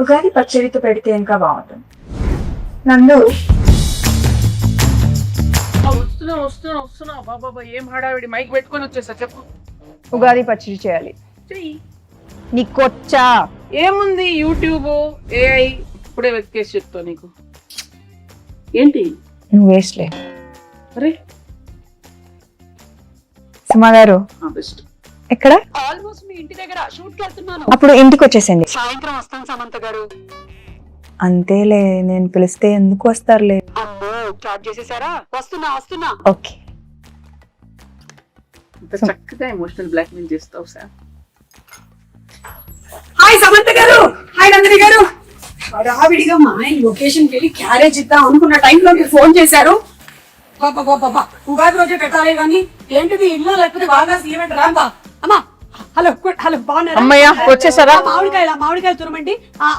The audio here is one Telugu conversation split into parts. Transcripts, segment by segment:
ఉగాది పచ్చడితో పెడితే ఇంకా బాగుంటుంది. నందు వస్తున్నా బాబా ఏం హడావిడి, మైక్ పెట్టుకొని వచ్చేసా. చెప్పు. ఉగాది పచ్చడి చేయాలి. చెయ్యి. నీకొచ్చా? ఏముంది, యూట్యూబ్, ఏఐ ఇప్పుడే వెతికేసి చెప్తా నీకు. ఏంటి నువ్వు వేస్ట్లే. అరే సుమా గారు బెస్ట్. ఎక్కడ? ఆల్మోస్ట్ మీ ఇంటి దగ్గర షూట్ కి వెళ్తున్నాను. అప్పుడు ఇంటికి వచ్చేసింది. సాయంత్రం వస్తాను సమంత గారు. అంతేలే, నేను పిలిస్తే ఎందుకు వస్తారులే. అమ్మో స్టార్ట్ చేసేసారా? వస్తున్నా. ఓకే. ఇంత చక్కగా ఎమోషనల్ బ్లాక్ మెయిల్ చేస్తావు సార్. హాయ్ సమంత గారు, హాయ్ నందిని గారు. రావిడిగా మా ఆయన లొకేషన్ కి వెళ్ళి క్యారేజ్ ఇద్దాం అనుకున్న టైంలో మీరు ఫోన్ చేశారు. బాబా ఉగాది రోజే పెట్టాలి కానీ ఏంటిది ఇల్లు లేకపోతే బాగా ఈవెంట్ రాంబా. అమ్మా హలో బాగున్నారా? అమ్మయ్య వచ్చేసారా? మామిడికాయలు తురమండి.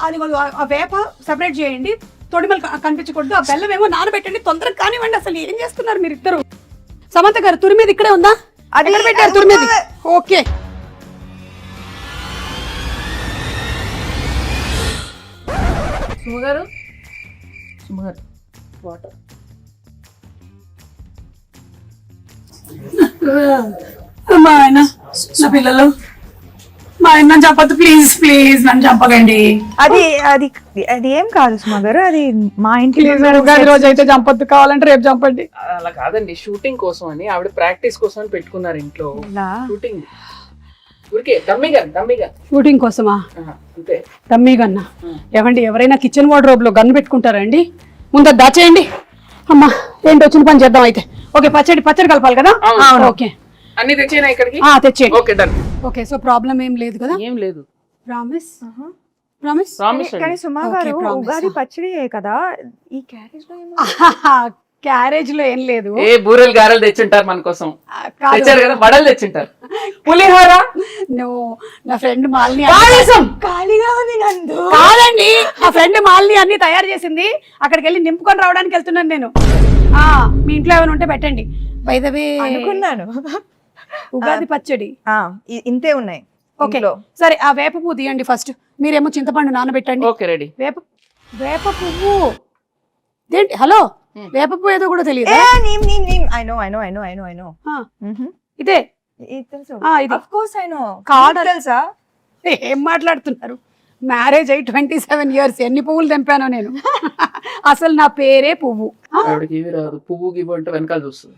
అది ఆ వేప సెపరేట్ చేయండి, తొడిమలు కనిపించకూడదు. ఆ బెల్లం ఏమో నానబెట్టండి, తొందరగా కానివ్వండి. అసలు ఏం చేస్తున్నారు మీరు ఇద్దరు? సమంత గారు తురిమేది ఇక్కడే ఉందా? అది పెట్టారు తురిమేది. Okay సుమగారు water. మా ఆయన నా పిల్లలు, మా ఆయన చంపద్దు ప్లీజ్ నన్ను చంపకండి. అది అది అది ఏం కాదు సుమా గారు, అది మా ఇంటి ఉగాది రోజు అయితే చంపద్దు, కావాలంటే రేపు చంపండి. అలా కాదండి, షూటింగ్ కోసం అని ఆవిడ ప్రాక్టీస్ కోసం అని పెట్టుకున్నారు ఇంట్లో. షూటింగ్ ఊరికే దమ్మిగా షూటింగ్ కోసమా? అంతే. డమ్మీ గన్నా? ఏమండి, ఎవరైనా కిచెన్ వార్డ్రోబ్ లో గన్ పెట్టుకుంటారా అండి? ముందు దాచేయండి. అమ్మా ఏంటి వచ్చిన పని చేద్దాం అయితే. ఓకే పచ్చడి కలపాలి కదా? ఓకే అన్ని తెచ్చేనా ఇక్కడికి? తెచ్చేయండి. Okay done. Okay so problem ఏం లేదు కదా? ఏం లేదు. ప్రామిస్. కానీ సుమా గారు ఉగాది పచ్చడి కదా, ఈ క్యారేజ్ లో క్యారేజ్ లో ఏం లేదు. ఏ బూరెలు గారెలు తెచ్చుంటారు మన కోసం. తెచ్చారు కదా, వడలు తెచ్చుంటారు, పులిహోర. నా ఫ్రెండ్ మాలిని ఖాళీగా ఉంది నందు. కాదండి, నా ఫ్రెండ్ మాలిని అన్ని తయారు చేసింది. అక్కడికి వెళ్ళి నింపుకొని రావడానికి వెళ్తున్నాను నేను. మీ ఇంట్లో ఏమైనా ఉంటే పెట్టండి. బై ద వే అనుకున్నాను ఉగాది పచ్చడి ఇంతే ఉన్నాయి. ఓకే సరే, ఆ వేప పువ్వు తీయండి ఫస్ట్. మీరేమో చింతపండు నానబెట్టండి. Okay ready. వేప పువ్వు ఏంటి? హలో, వేప పువ్వు ఏదో కూడా తెలియదు. ఇదే తెలుసా? ఏం మాట్లాడుతున్నారు? మ్యారేజ్ అయ్యి 27 years. ఎన్ని పువ్వులు తెంపానో నేను. అసలు నా పేరే పువ్వు. పువ్వు గివ్వు అంటే వెనకాల చూస్తుంది.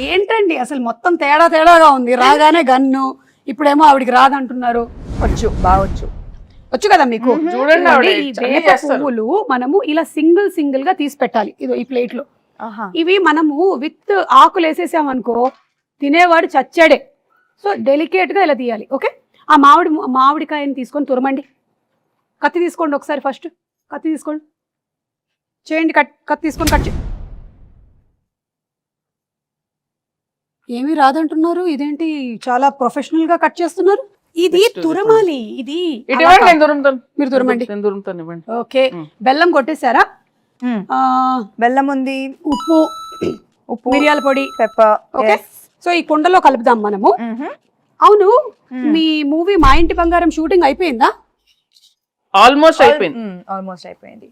ఏంటండి అసలు మొత్తం తేడాగా ఉంది. రాగానే గన్ను, ఇప్పుడేమో ఆవిడికి రాదంటున్నారు. వచ్చు కదా మీకు. చూడండి, ఈ వేప పువ్వులు మనము ఇలా సింగిల్ గా తీసి పెట్టాలి. ఇదో ఈ ప్లేట్ లో. ఇవి మనము విత్ ఆకులు వేసేసాం అనుకో, తినేవాడు చచ్చాడే. సో డెలికేట్ గా ఇలా తీయాలి. ఓకే, ఆ మామిడికాయని తీసుకొని తురమండి. కత్తి తీసుకోండి ఒకసారి. ఫస్ట్ కత్తి తీసుకోండి, చేయండి. కత్తి తీసుకొని కట్ చేయండి. ఏమీ రాదంటున్నారు, ఇదేంటి చాలా ప్రొఫెషనల్ గా కట్ చేస్తున్నారు? ఇది తురమాలి. ఇది మీరు తురమండి. ఓకే, బెల్లం కొట్టేశారా? బెల్లం ఉంది, ఉప్పు, మిరియాల పొడి, పెప్పర్. ఓకే, సో ఈ కుండలో కలుపుదాం మనము. అవును, మీ మూవీ మా ఇంటి బంగారం షూటింగ్ అయిపోయిందా? ఆల్మోస్ట్ అయిపోయింది.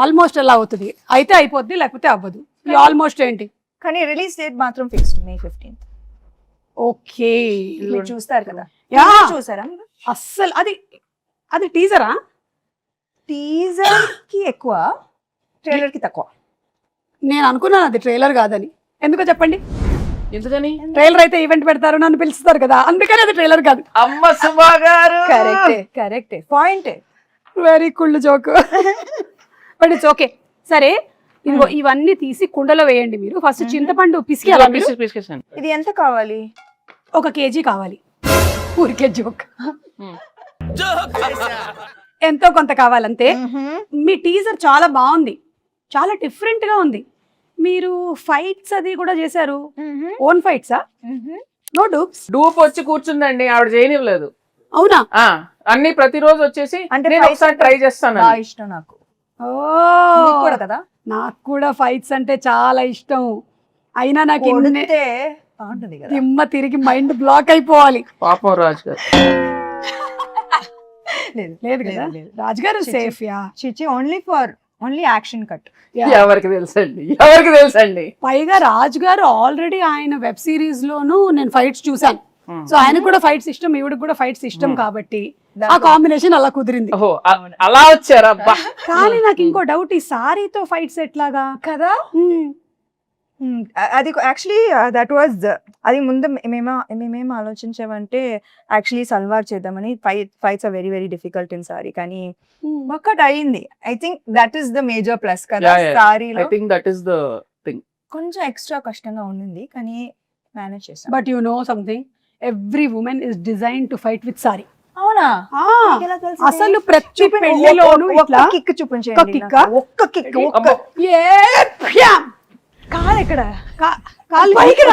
ఆల్మోస్ట్ ఎలా అవుతుంది? అయితే అయిపోద్ది, లేకపోతే అవ్వదు. ఆల్మోస్ట్ ఏంటి? కానీ రిలీజ్ డేట్ మాత్రం ఫిక్స్డ్ May 15th. ఓకే, మీరు చూస్తారు కదా? చూసారా? అస్సలు అది టీజరా? టీజర్ కి ఎక్కువ, ట్రైలర్ కి తక్కువ. నేను అనుకున్నాను అది ట్రైలర్ కాదని. ఎందుకో చెప్పండి. ఎందుకని? ట్రైలర్ అయితే ఈవెంట్ పెడతారు, నన్ను పిలుస్తారు కదా, అందుకని అది ట్రైలర్ కాదు. అమ్మ సుమా గారు, కరెక్టే point. Very cool joke. But it's okay. సరే, ఇదిగో ఇవన్నీ తీసి కుండలో వేయండి. మీరు ఫస్ట్ చింతపండు పిసికి. ఇది ఎంత కావాలి? 1 kg కావాలి. ఊరికే జోక్. ఎంతో కొంత కావాలంతే. మీ టీజర్ చాలా బాగుంది, చాలా డిఫరెంట్ గా ఉంది. మీరు ఫైట్స్ అది కూడా చేశారు. ఓన్ ఫైట్సా? No dupes? డూప్ వచ్చి కూర్చుందండి, ఆవిడ చేయనివ్వలేదు. అవునా? అన్ని ప్రతిరోజు వచ్చేసి అంటే ఒకసారి ట్రై చేస్తాను. ఇష్టం నాకు. కూడా కదా, నాకు కూడా ఫైట్స్ అంటే చాలా ఇష్టం. అయినా నాకు దిమ్మ తిరిగి మైండ్ బ్లాక్ అయిపోవాలి. పాపం రాజు గారు. లేదు లేదు కదా రాజుగారు సేఫ్ యా చిచి ఓన్లీ యాక్షన్ కట్. ఎవరికి తెలుసండి పైగా రాజుగారు ఆల్రెడీ ఆయన వెబ్ సిరీస్ లోను నేను ఫైట్స్ చూసాను. సో ఆయనకు కూడా ఫైట్స్ ఇష్టం, ఈవిడకి కూడా ఫైట్స్ ఇష్టం కాబట్టి ఆ కాంబినేషన్ అలా కుదిరింది. ఓహో అలా వచ్చారా? కానీ నాకు ఇంకో డౌట్, ఈ సారీతో ఫైట్స్ ఎట్లాగా కదా. అది యాక్చువల్లీ దట్ వాజ్ అది ముందు మేమేం ఆలోచించామంటే యాక్చువల్లీ సల్వార్ చేద్దామని. Fights are very very difficult in sari, కానీ వర్కౌట్ అయ్యింది. I think that is the major plus కదా సారీలో. I think that is the thing. కొంచెం ఎక్స్ట్రా కష్టంగా ఉండింది కానీ మేనేజ్ చేసాం. But you know something, every women is design to fight with sari. అవునా? అసలు ప్రతి పెళ్లిలోనూ ఇట్లా కిక్ చూపించండి. ఒక్క కిక్ కాలు ఎక్కడ కాలు పైకి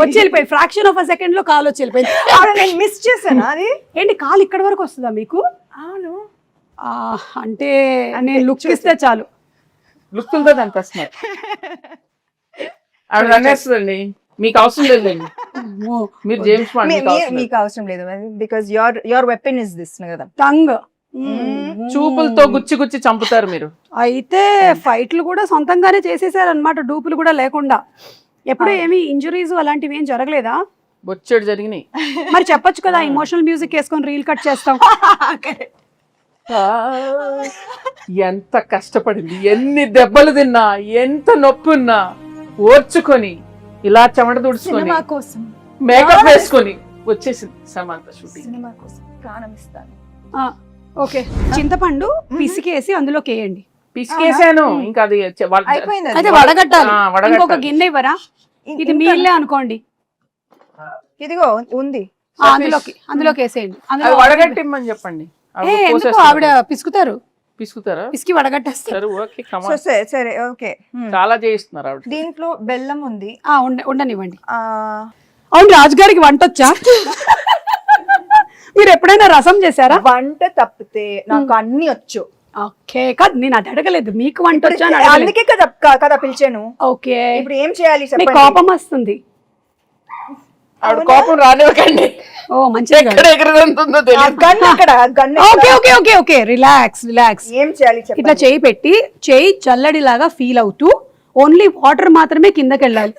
వచ్చి వెళ్ళిపోయింది. ఫ్రాక్షన్ ఆఫ్ అ సెకండ్ లో కాలు వచ్చి వెళ్ళిపోయింది. నేను మిస్ చేశాను అది. ఏంటి కాలు ఇక్కడ వరకు వస్తుందా మీకు? అవును. అంటే నేను లుక్ ఇస్తే చాలు. లుక్తో అనిపిస్తున్నారు ఆవిడ అనేస్తుందండి. మీకు అవసరం లేదండి, మీరు జేమ్స్ బాండ్. మీకు అవసరం లేదు because your weapon is this కదా, టంగ్. చూపులతో గుచ్చి చంపుతారు మీరు. అయితే ఫైట్లు కూడా సొంతంగానే చేసేసారు అనమాట, డూపులు కూడా లేకుండా. ఎప్పుడు ఏమి ఇంజురీస్ అలాంటివి ఏం జరగలేదా? బొచ్చెడు జరిగినాయి. మరి చెప్పొచ్చు కదా, ఇమోషనల్ మ్యూజిక్ వేసుకొని రీల్ కట్ చేస్తాం. ఎంత కష్టపడింది, ఎన్ని దెబ్బలు తిన్నా, ఎంత నొప్పి ఉన్నా ఓర్చుకొని ఇలా చెమట తుడుచుకొని మేకప్ వేసుకొని వచ్చేసింది సమంత షూటింగ్. సినిమా కోసం ప్రాణం ఇస్తాను. ఓకే, చింతపండు పిసికేసి అందులోకి వేయండి. పిసికేసాను, ఇంకా అది అయితే వడగట్టాలి. ఇంకొక గిన్నె ఇవ్వరా? ఇది మీళ్ళే అనుకోండి. ఇదిగో ఉంది, అందులోకి వేసేయండి. వడగట్టిమ్మని చెప్పండి. ఆవిడ పిసుకుతారా? పిసికి వడగట్టేస్తారు. సరే ఓకే. చాలా చేయిస్తున్నారు ఆవిడ. దీంట్లో బెల్లం ఉంది, ఉండనివ్వండి. అవును, రాజుగారికి వంట వచ్చా? మీరు ఎప్పుడైనా రసం చేశారా? వంట తప్పితే నాకు అన్ని వచ్చు. ఓకే, కాదు నేను అది అడగలేదు, మీకు వంట వచ్చా? అందుకే కదా పిలిచాను. ఓకే, ఇప్పుడు ఏం చేయాలి? కోపం వస్తుంది. ఆవిడ కోపం రానివ్వకండి. ఓ మంచిగా రిలాక్స్. ఏం చేయాలి? ఇట్లా చేయి పెట్టి, చేయి చల్లడిలాగా ఫీల్ అవుతూ ఓన్లీ వాటర్ మాత్రమే కిందకి వెళ్ళాలి.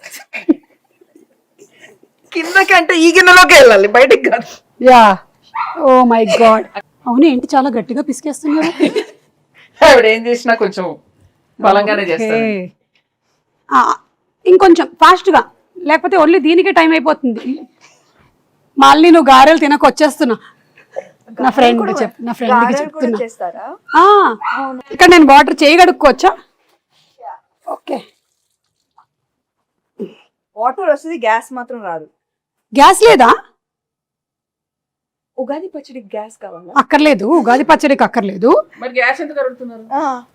కిందకి అంటే ఈ గిన్నెలోకి వెళ్ళాలి, బయటికి కాదు. Yeah, oh my God. అవును, ఏంటి చాలా గట్టిగా పిసికేస్తున్నారు? ఆవిడ ఏం చేసినా కొంచెం బలంగానే చేస్తారు. ఇంకొంచెం ఫాస్ట్ గా, లేకపోతే ఓన్లీ దీనికే టైం అయిపోతుంది. మళ్ళీ నువ్వు గారెలు తినక వచ్చేస్తున్నా. నా ఫ్రెండ్కి చెప్తున్నా. ఇక్కడ నేను వాటర్ చేయగడుక్కోవచ్చా? ఓకే, వాటర్ వస్తుంది, గ్యాస్ మాత్రం రాదు. గ్యాస్ లేదా? ఉగాది పచ్చడికి గ్యాస్ కావాలా? అక్కర్లేదు, ఉగాది పచ్చడికి అక్కర్లేదు. మరి గ్యాస్ ఎందుకు అడుగుతున్నారు?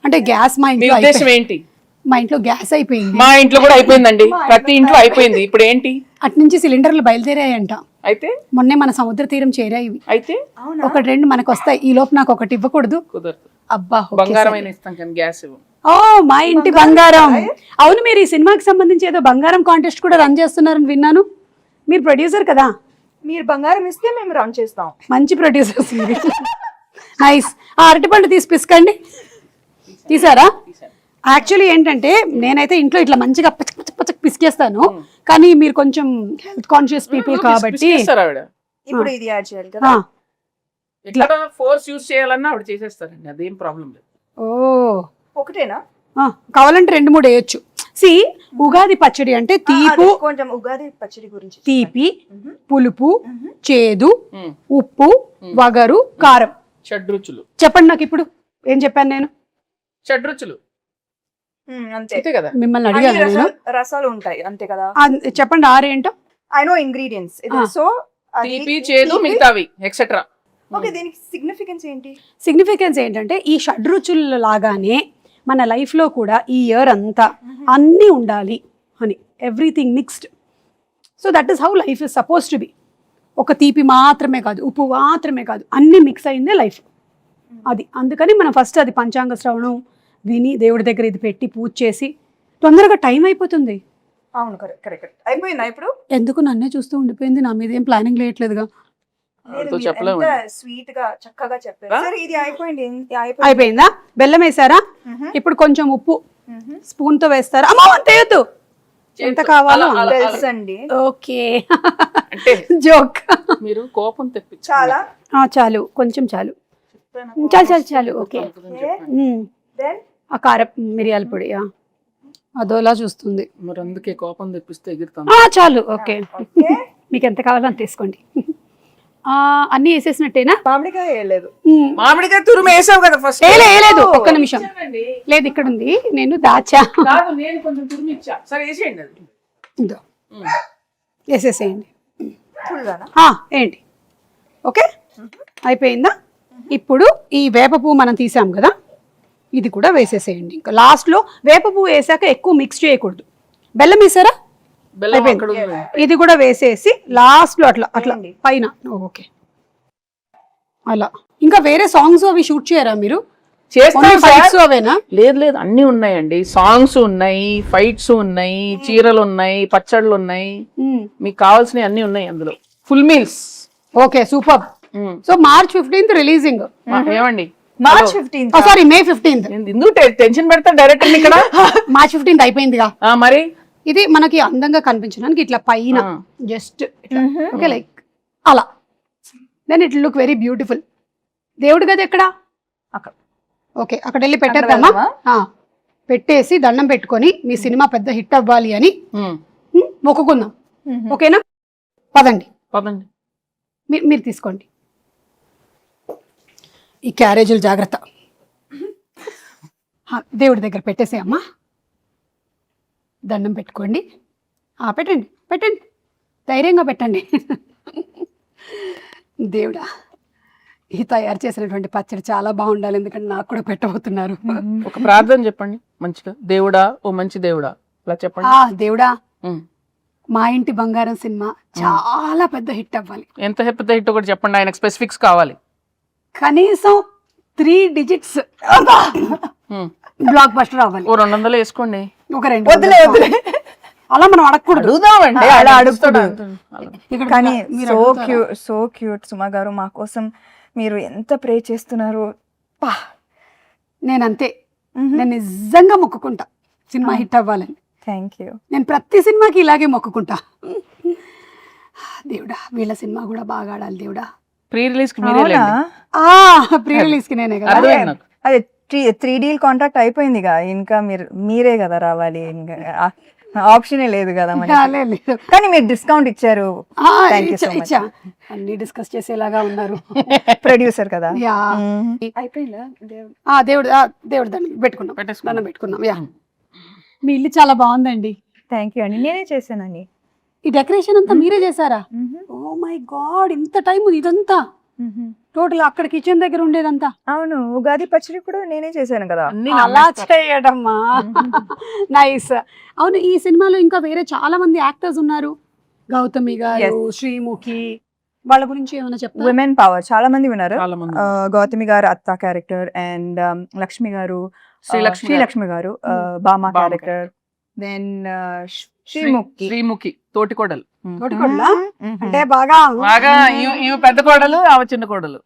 అంటే గ్యాస్ మా ఇంట్లో ఏంటి? మా ఇంట్లో గ్యాస్ అయిపోయింది. మా ఇంట్లో కూడా అయిపోయిందండి, ప్రతి ఇంట్లో అయిపోయింది. ఇప్పుడు ఏంటి? అటు నుంచి సిలిండర్లు బయలుదేరాయంట. అయితే మొన్నే మన సముద్ర తీరం చేరాయి. అయితే ఒకటి రెండు మనకు వస్తాయి. ఈ లోపు నాకు ఒకటి ఇవ్వకూడదు? కుదరదు. అబ్బా, బంగారం ఇస్తాం కానీ గ్యాస్ ఇవ్వం. ఓ, మా ఇంటి బంగారం. అవును, మీరు ఈ సినిమాకి సంబంధించి ఏదో బంగారం కాంటెస్ట్ కూడా రన్ చేస్తున్నారని విన్నాను. మీరు ప్రొడ్యూసర్ కదా? మీరు బంగారం ఇస్తే మేము రన్ చేస్తాం. మంచి ప్రొడ్యూసర్స్. నైస్. అరటిపండు తీసి పిసకండి. తీసారా? యాక్చువల్లీ ఏంటంటే నేనైతే ఇంట్లో ఇట్లా మంచిగా పచ్చక్ పిసికేస్తాను, కానీ మీరు కొంచెం హెల్త్ కాన్షియస్ పీపుల్ కాబట్టి ఇప్పుడు ఇది యాడ్ చేయాలి కదా. ఇట్లా ఫోర్స్ యూస్ చేయాలన్నా ఆవిడ చేసేస్తారండి, అదేం ప్రాబ్లం లేదు. ఓ, ఒకటేనా? కావాలంటే 2-3 వేయొచ్చు. సి, ఉగాది పచ్చడి అంటే తీపు, కొంచెం ఉగాది పచ్చడి గురించి తీపి, పులుపు, చేదు, ఉప్పు, వగరు, కారం, షడ్రుచులు. చెప్పండి నాకు ఇప్పుడు. ఏం చెప్పాను నేను? షడ్రుచులు అంతే కదా. మిమ్మల్ని అడిగాను. రసాలు ఉంటాయి అంతే కదా. చెప్పండి 6 ఏంటో. I know ingredients. సో తీపి, చేదు, మిగతావి ఎక్సెట్రా. ఓకే, దీనికి సిగ్నిఫికెన్స్ ఏంటి? సిగ్నిఫికెన్స్ ఏంటంటే ఈ షడ్రుచుల లాగానే మన లైఫ్లో కూడా ఈ ఇయర్ అంతా అన్నీ ఉండాలి అని, everything mixed. So that is how life is suppose to be. ఒక తీపి మాత్రమే కాదు, ఉప్పు మాత్రమే కాదు, అన్నీ మిక్స్ అయిందే లైఫ్. అది అందుకని మనం ఫస్ట్ అది పంచాంగ శ్రవణం విని దేవుడి దగ్గర ఇది పెట్టి పూజ చేసి తొందరగా టైం అయిపోతుంది. అవును, కరెక్ట్. అయిపోయిందా ఇప్పుడు? ఎందుకు నన్నే చూస్తూ ఉండిపోయింది? నా మీద ఏం ప్లానింగ్ లేయట్లేదుగా. వాళ్ళతో చెప్పలేము. స్వీట్ గా చక్కగా చెప్పారు. సరే ఇది అయిపోయింది. అయిపోయిందా? బెల్లం వేసారా? ఇప్పుడు కొంచెం ఉప్పు స్పూన్ తో వేస్తారా? అమ్మో అంత వేయద్దు, ఎంత కావాలో తెలుసండి. ఓకే అంటే జోక్. మీరు కోపం తెప్పించాలి. చాలా చాలు, కొంచెం చాలు, చాలు చాలు చాలు. ఓకే. ఆ కారం మిరియాల పొడి అదోలా చూస్తుంది. మరి అందుకే కోపం తెప్పిస్తే ఎగురుతాం. చాలు. ఓకే, మీకు ఎంత కావాలో అంత తీసుకోండి. అన్ని వేసేసినట్టేనా? మామిడికాయ వేయలేదు. మామిడికాయ తురుము వేసావు కదా ఫస్ట్. లేదు, ఒక్క నిమిషం. లేదు, ఇక్కడ ఉంది, నేను దాచా. నేను కొంచెం తురుము ఇచ్చా. సరే వేసేయండి అది. ఇదో వేసేసేయండి. ఫుల్గానా? ఏంటి? ఓకే, అయిపోయిందా? ఇప్పుడు ఈ వేప పువ్వు మనం తీసాం కదా, ఇది కూడా వేసేసేయండి. ఇంకా లాస్ట్లో వేప పువ్వు వేసాక ఎక్కువ మిక్స్ చేయకూడదు. బెల్లం వేసారా? బెల్లం అక్కడ ఉంది. ఇది కూడా వేసేసి లాస్ట్లో అట్లా అట్లా పైన. ఓకే, అలా. ఇంకా వేరే సాంగ్స్ అవి షూట్ చేయరా మీరు? ఫైట్స్ అవేనా? లేదు లేదు, అన్ని ఉన్నాయండి. సాంగ్స్ ఉన్నాయి, ఫైట్స్ ఉన్నాయి, చీరలు ఉన్నాయి, పచ్చళ్ళు ఉన్నాయి, మీకు కావాల్సినవి అన్ని ఉన్నాయి అందులో. Full meals. Okay, super. So March 15th releasing. ఏమండి? March 15th. Sorry, May 15th. ఎందుకు టెన్షన్ పెడతా డైరెక్టర్ ఇక్కడ? March 15th అయిపోయిందిగా. మరి ఇది మనకి అందంగా కనిపించడానికి ఇట్లా పైన జస్ట్ ఓకే, లైక్ అలా. Then it look very beautiful. దేవుడి గది ఎక్కడ? అక్కడ. ఓకే, అక్కడ వెళ్ళి పెట్టేద్దామా? పెట్టేసి దండం పెట్టుకొని మీ సినిమా పెద్ద హిట్ అవ్వాలి అని మొక్కుకుందాం. ఓకేనా? పదండి పదండి. మీరు తీసుకోండి. ఈ క్యారేజీలు జాగ్రత్త. దేవుడి దగ్గర పెట్టేసే అమ్మా. దండం పెట్టుకోండి. పెట్టండి పెట్టండి, ధైర్యంగా పెట్టండి. దేవుడా, ఈ తయారు చేసినటువంటి పచ్చడి చాలా బాగుండాలి, ఎందుకంటే నాకు కూడా పెట్టబోతున్నారు. ఒక ప్రార్థన చెప్పండి మంచిగా. దేవుడా, ఓ మంచి దేవుడా, అలా చెప్పండి. దేవుడా, మా ఇంటి బంగారం సినిమా చాలా పెద్ద హిట్ అవ్వాలి. ఎంత పెద్ద హిట్ ఒకటి చెప్పండి, ఆయనకు స్పెసిఫిక్స్ కావాలి. కనీసం 3 digits బ్లాక్ బస్టర్ అవ్వాలి. ఓ 200 వేసుకోండి. ఒక 200 అలా మనం అడగకూడదు. అలా అడుగుతాడు. కానీ సో క్యూట్ సుమా గారు, మా కోసం మీరు ఎంత ప్రే చేస్తున్నారు. నేనంతే, నేను నిజంగా మొక్కుకుంటా సినిమా హిట్ అవ్వాలని. Thank you. నేను ప్రతి సినిమాకి ఇలాగే మొక్కుకుంటా. దేవుడా, వీళ్ళ సినిమా కూడా బాగా ఆడాలి దేవుడా. ప్రీ రిలీజ్ కి మీరే లేండి. ప్రీ రిలీజ్ కి నేనే కదా. అదే 3D కాంట్రాక్ట్ అయిపోయింది కదా, ఇంకా మీరే కదా రావాలి, ఇంకా ఆప్షనే లేదు కదా. కానీ మీరు డిస్కౌంట్ ఇచ్చారు. ఇచ్చా. అన్ని డిస్కస్ చేసేలాగా ఉన్నారు. ప్రొడ్యూసర్ కదా. అయిపోయిందా? దేవుడు దండం పెట్టుకున్నాం. మీ ఇల్లు చాలా బాగుందండి. థ్యాంక్ యూ అండి, నేనే చేశానండి. ఈ డెకరేషన్ అంతా మీరే చేశారా? ఓ మై గాడ్, ఇంత టైం ఇదంతా టోటల్ అక్కడ కిచెన్ దగ్గర ఉండేదంతా? అవును, ఉగాది పచ్చడి కూడా నేనే చేశాను కదా. అలా చేయడమ్మా, నైస్. అవును, ఈ సినిమాలో ఇంకా వేరే చాలా మంది యాక్టర్స్ ఉన్నారు. గౌతమి గారు, శ్రీముఖి, వాళ్ళ గురించి ఏమైనా చెప్తారా? విమెన్ పవర్ చాలా మంది ఉన్నారు. గౌతమి గారు అత్త క్యారెక్టర్, అండ్ లక్ష్మి గారు, శ్రీలక్ష్మి గారు బామా క్యారెక్టర్, దెన్ శ్రీముఖి తోటికోడలు. అంటే బాగా ఈమె పెద్ద కోడలు, ఆమె చిన్న కోడలు.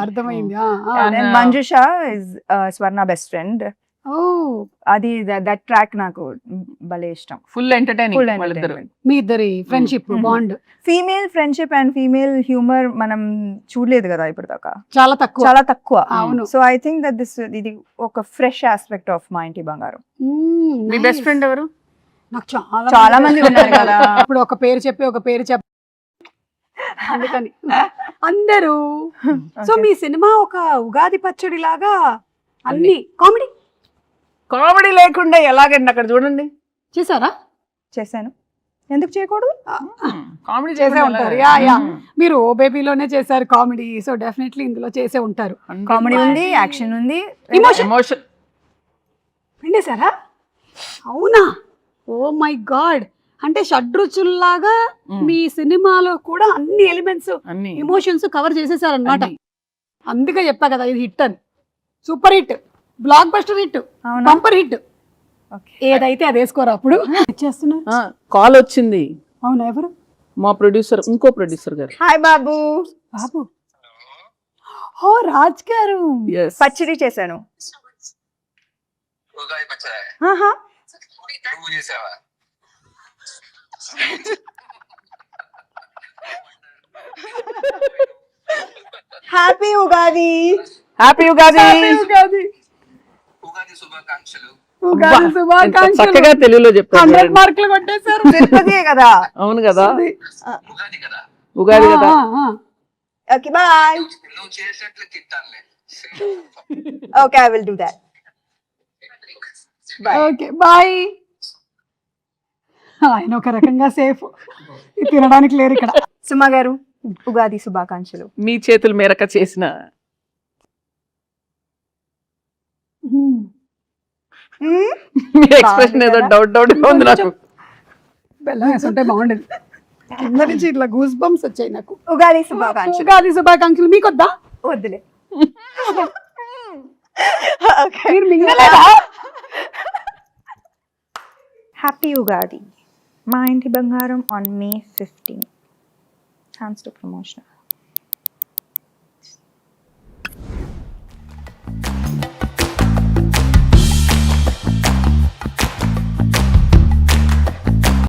అర్థమైంది. Manjusha is Swarna best friend. అది దట్ ట్రాక్ నాకు భలే ఇష్టం. Full entertaining. మీ ఇద్దరి friendship bond, female friendship and female humour మనం చూడలేదు కదా ఇప్పుడు దాకా, చాలా తక్కువ. అవును. సో ఐ థింక్ దట్ ఇది ఒక ఫ్రెష్ ఆస్పెక్ట్ ఆఫ్ మా ఇంటి బంగారం. మీ బెస్ట్ ఫ్రెండ్ ఎవరు? నాకు చాలా మంది ఉన్నారు కదా. ఇప్పుడు ఒక పేరు చెప్పి అందుకని అందరూ. సో మీ సినిమా ఒక ఉగాది పచ్చడి లాగా అన్ని కామెడీ లేకుండా ఎలాగండి? అక్కడ చూడండి. చేశారా? చేశాను, ఎందుకు చేయకూడదు? కామెడీ చేసే ఉంటారు. మీరు ఓ బేబీలోనే చేశారు కామెడీ, సో డెఫినెట్లీ ఇందులో చేసే ఉంటారు. కామెడీ ఉంది, యాక్షన్ ఉంది, ఎమోషన్ పిండేశారా? అవునా? ఓ మై గాడ్, అంటే షడ్రుచుల్లాగా మీ సినిమాలో కూడా అన్ని ఎలిమెంట్స్, ఎమోషన్స్ కవర్ చేసేసారనమాట. అందుకే చెప్పా కదా ఇది హిట్ అని. Super hit, block buster hit, bumper hit. ఏదైతే అది వేసుకోరా అప్పుడు. కాల్ వచ్చింది. అవునా? ఎవరు? మా ప్రొడ్యూసర్, ఇంకో ప్రొడ్యూసర్ గారు. హాయ్ బాబు. బాబు ఓ రాజ్ గారు Yes. పచ్చడి చేశాను. ఉగాది పచ్చడి ఆహా. నువ్వు చేసావా? హ్యాపీ ఉగాది. హ్యాపీ ఉగాది. ఉగాది ఉగాది శుభాకాంక్షలు. ఉగాది ఎంత శుభాకాంక్షలు. చక్కగా తెలుగులో చెప్పారు 100 చూడండి. మార్కులు కొట్టేశారు. తిరుపతి కదా. అవును కదా, ఉగాది కదా, ఉగాది కదా. Okay bye. నువ్వు చేసేట్లు తిట్టానులే. Okay I will do that. Bye. Okay bye. ఆయన ఒక రకంగా సేఫ్, తినడానికి లేరు ఇక్కడ. సుమ గారు ఉగాది శుభాకాంక్షలు. మీ చేతుల మేరక చేసిన మీ ఎక్స్ప్రెషన్ ఏదో డౌట్ ఉంది నాకు. బెల్లం వేసుంటే బాగుండేది. కింద నుంచి ఇట్లా గూస్ బంప్స్ వచ్చాయి నాకు. ఉగాది శుభాకాంక్షలు. ఉగాది శుభాకాంక్షలు. మీకు వద్దా? వద్దులే. మీరు మింగలేదా? హ్యాపీ ఉగాది. మా ఇంటి బంగారం on May 15. Thanks to promotion.